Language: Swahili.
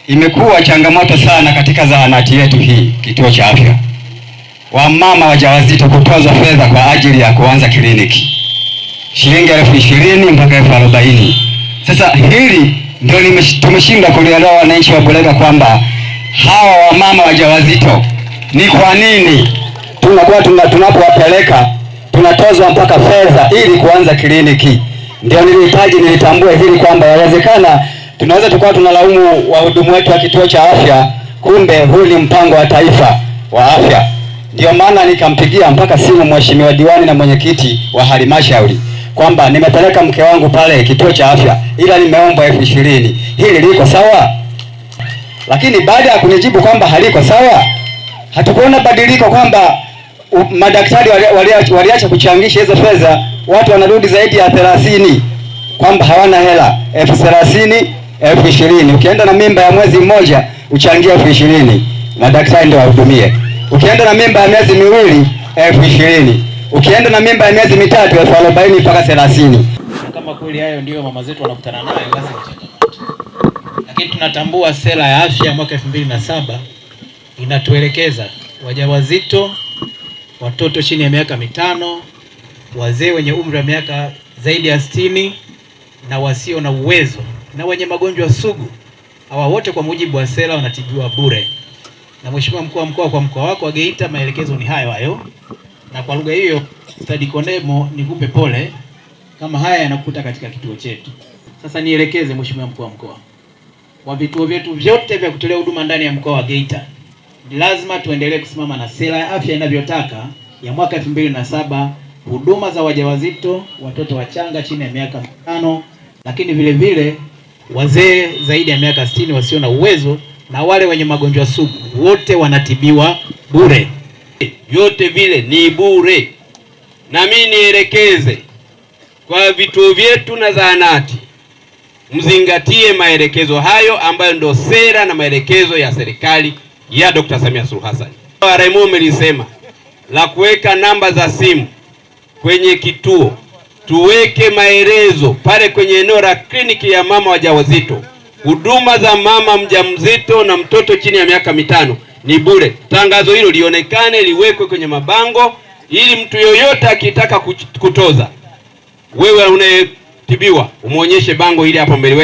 imekuwa changamoto sana katika zahanati yetu hii, kituo cha afya, wamama wajawazito kutozwa fedha kwa ajili ya kuanza kliniki, shilingi 20,000 mpaka 40,000. Sasa hili ndio tumeshindwa kulielewa wananchi wa Burega kwamba hawa wamama wajawazito ni kwa nini tunapowapeleka tunatozwa mpaka fedha ili kuanza kliniki. Ndio nilitambue hili kwamba yawezekana tunaweza tukawa tunalaumu wahudumu wetu wa kituo cha afya, kumbe huu ni mpango wa taifa wa afya. Ndio maana nikampigia mpaka simu mheshimiwa diwani na mwenyekiti wa halmashauri kwamba nimepeleka mke wangu pale kituo cha afya ila nimeomba 20,000. Hili liko sawa? Lakini baada ya kunijibu kwamba haliko sawa, hatukuona badiliko kwamba madaktari waliacha kuchangisha hizo fedha, watu wanarudi zaidi ya 30 kwamba hawana hela. 30,000, 20,000. Ukienda na mimba ya mwezi mmoja uchangie 20,000, madaktari ndio wahudumie. Ukienda na mimba ya miezi miwili 20,000. Ukienda na mimba ya miezi mitatu 40,000 mpaka 30. Kama kweli hayo ndio mama zetu wanakutana nayo, basi ni changamoto. Lakini tunatambua sera ya afya mwaka 2007 inatuelekeza wajawazito, watoto chini ya miaka 5, wazee wenye umri wa miaka zaidi ya 60 na wasio na uwezo na wenye magonjwa sugu, hawa wote kwa mujibu wa sera wanatibiwa bure. Na Mheshimiwa Mkuu wa Mkoa, kwa mkoa wako wa Geita maelekezo ni hayo. Na kwa lugha hiyo Stadi Kondemo, nikupe pole kama haya yanakuta katika kituo chetu. Sasa nielekeze Mheshimiwa Mkuu wa Mkoa, kwa vituo vyetu vyote vya kutolea huduma ndani ya mkoa wa Geita lazima tuendelee kusimama na sera ya afya inavyotaka ya mwaka 2007, huduma za wajawazito, watoto wachanga chini ya miaka 5, lakini vile vile wazee zaidi ya miaka 60 wasio na uwezo na wale wenye magonjwa sugu wote wanatibiwa bure. Vyote vile ni bure. Na mimi nielekeze kwa vituo vyetu na zahanati, mzingatie maelekezo hayo ambayo ndio sera na maelekezo ya serikali ya Dr. Samia Suluhu Hassan. RMO melisema la kuweka namba za simu kwenye kituo, tuweke maelezo pale kwenye eneo la kliniki ya mama wajawazito. Huduma za mama mjamzito na mtoto chini ya miaka 5 ni bure. Tangazo hilo lionekane, liwekwe kwenye mabango ili mtu yoyote akitaka kutoza, wewe unayetibiwa umuonyeshe bango hili hapa mbele.